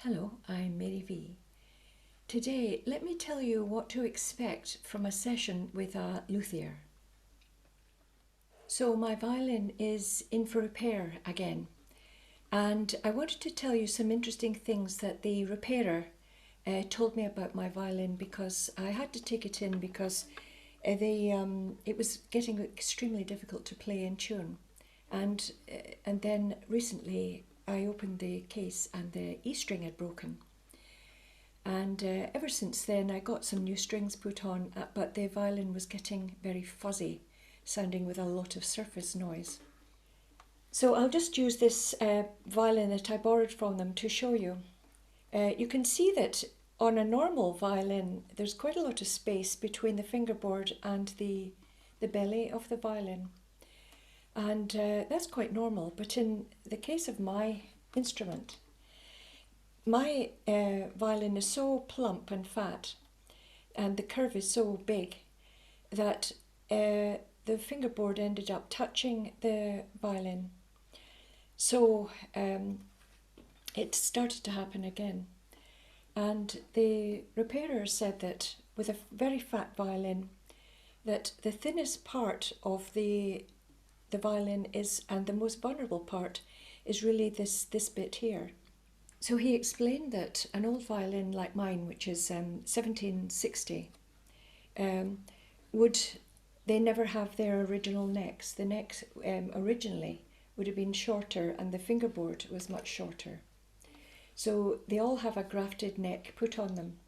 Hello, I'm Mary V. Today, let me tell you what to expect from a session with a luthier. So my violin is in for repair again, and I wanted to tell you some interesting things that the repairer told me about my violin, because I had to take it in because it was getting extremely difficult to play in tune. And then recently I opened the case and the E string had broken. And ever since then I got some new strings put on, but the violin was getting very fuzzy, sounding with a lot of surface noise. So I'll just use this violin that I borrowed from them to show you. You can see that on a normal violin there's quite a lot of space between the fingerboard and the belly of the violin. And that's quite normal, but in the case of my instrument, my violin is so plump and fat, and the curve is so big that the fingerboard ended up touching the violin. So it started to happen again. And the repairer said that with a very fat violin, that the thinnest part of the violin is, and the most vulnerable part, is really this bit here. So he explained that an old violin like mine, which is 1760, they never have their original necks. The necks originally would have been shorter and the fingerboard was much shorter. So they all have a grafted neck put on them.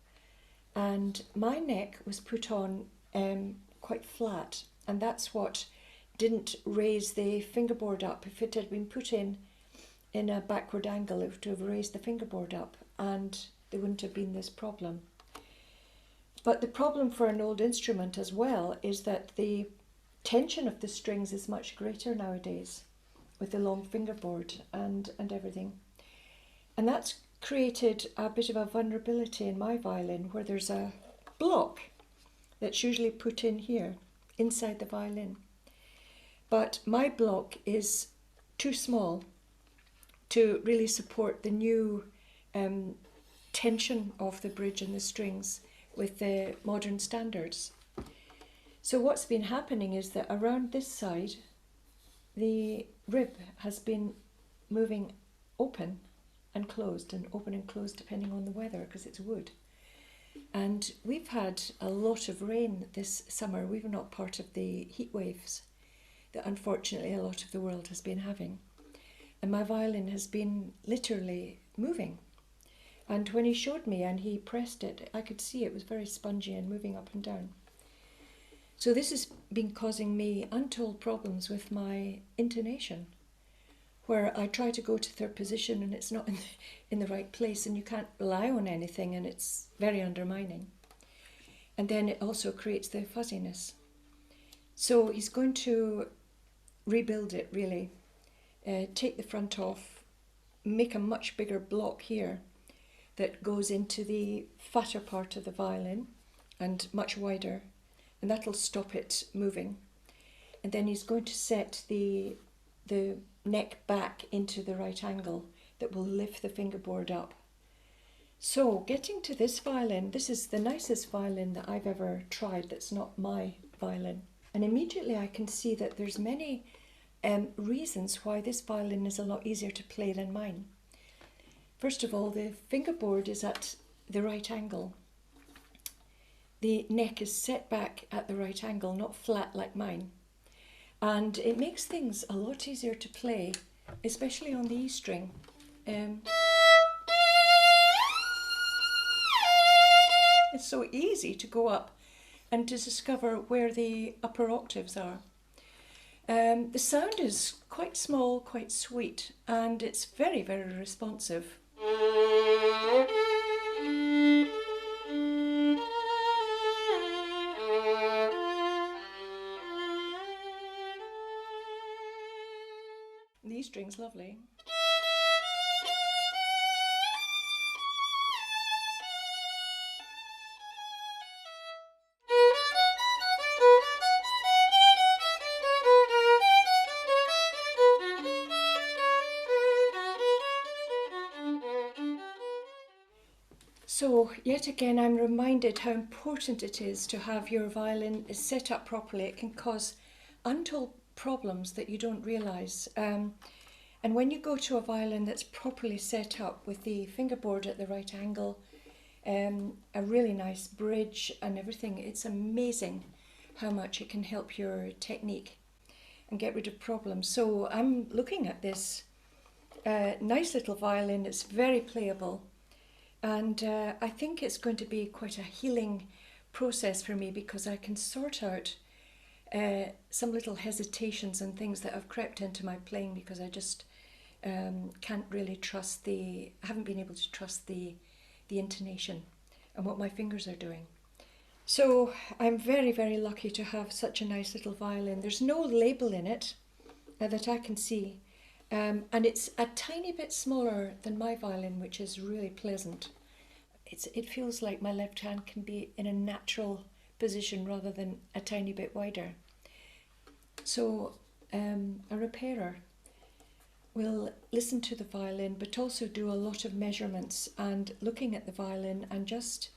And my neck was put on quite flat, and that's what didn't raise the fingerboard up. If it had been put in a backward angle, it would have raised the fingerboard up and there wouldn't have been this problem. But the problem for an old instrument as well is that the tension of the strings is much greater nowadays with the long fingerboard and everything. And that's created a bit of a vulnerability in my violin, where there's a block that's usually put in here inside the violin. But my block is too small to really support the new tension of the bridge and the strings with the modern standards. So what's been happening is that around this side, the rib has been moving open and closed, and open and closed depending on the weather, because it's wood. And we've had a lot of rain this summer. We're not part of the heat waves that unfortunately a lot of the world has been having. And my violin has been literally moving. And when he showed me and he pressed it, I could see it was very spongy and moving up and down. So this has been causing me untold problems with my intonation, where I try to go to third position and it's not in the right place, and you can't rely on anything, and it's very undermining. And then it also creates the fuzziness. So he's going to rebuild it, really. Take the front off, make a much bigger block here that goes into the fatter part of the violin and much wider, and that'll stop it moving. And then he's going to set the neck back into the right angle that will lift the fingerboard up. So getting to this violin, this is the nicest violin that I've ever tried that's not my violin. And immediately I can see that there's many reasons why this violin is a lot easier to play than mine. First of all, the fingerboard is at the right angle. The neck is set back at the right angle, not flat like mine. And it makes things a lot easier to play, especially on the E string. It's so easy to go up and to discover where the upper octaves are. The sound is quite small, quite sweet, and it's very, very responsive. The E string's lovely. So yet again I'm reminded how important it is to have your violin set up properly. It can cause untold problems that you don't realise. And when you go to a violin that's properly set up with the fingerboard at the right angle, a really nice bridge and everything, it's amazing how much it can help your technique and get rid of problems. So I'm looking at this nice little violin. It's very playable, and I think it's going to be quite a healing process for me, because I can sort out some little hesitations and things that have crept into my playing, because I just can't really trust I haven't been able to trust the intonation and what my fingers are doing. So I'm very, very lucky to have such a nice little violin. There's no label in it that I can see, and it's a tiny bit smaller than my violin, which is really pleasant. It feels like my left hand can be in a natural position rather than a tiny bit wider. So a repairer will listen to the violin, but also do a lot of measurements and looking at the violin and just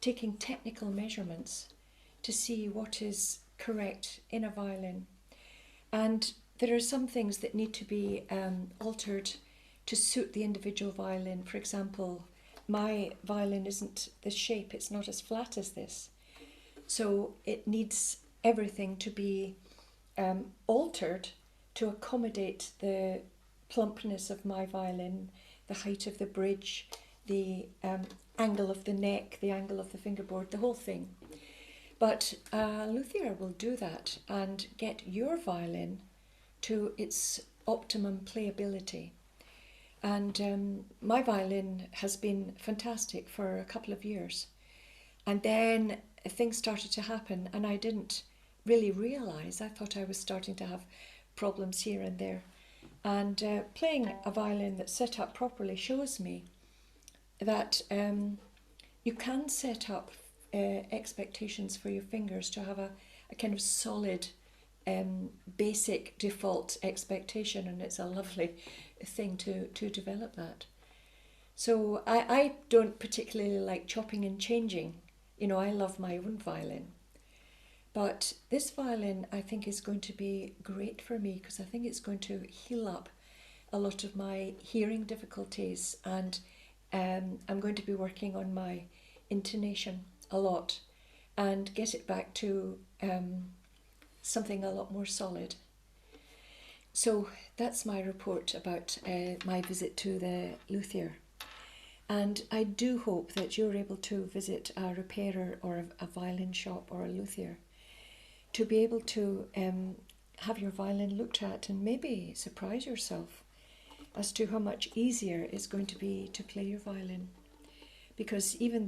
taking technical measurements to see what is correct in a violin. And there are some things that need to be altered to suit the individual violin. For example, my violin isn't this shape, it's not as flat as this. So it needs everything to be altered to accommodate the plumpness of my violin, the height of the bridge, the angle of the neck, the angle of the fingerboard, the whole thing. But a luthier will do that and get your violin to its optimum playability. And my violin has been fantastic for a couple of years. And then things started to happen and I didn't really realise. I thought I was starting to have problems here and there. And playing a violin that's set up properly shows me that you can set up expectations for your fingers to have a kind of solid basic default expectation, and it's a lovely thing to develop that. So I don't particularly like chopping and changing. You know, I love my own violin. But this violin I think is going to be great for me, because I think it's going to heal up a lot of my hearing difficulties, and I'm going to be working on my intonation a lot and get it back to something a lot more solid. So that's my report about my visit to the luthier. And I do hope that you're able to visit a repairer or a violin shop or a luthier to be able to have your violin looked at and maybe surprise yourself as to how much easier it's going to be to play your violin. Because even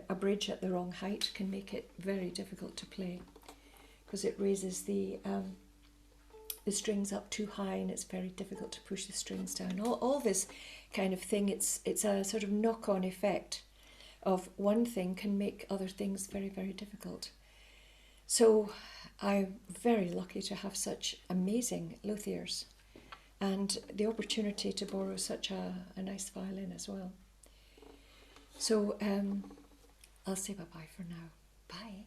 a bridge at the wrong height can make it very difficult to play, because it raises the strings up too high and it's very difficult to push the strings down. All this kind of thing, it's a sort of knock-on effect of one thing can make other things very, very difficult. So I'm very lucky to have such amazing luthiers and the opportunity to borrow such a nice violin as well. So I'll say bye-bye for now. Bye.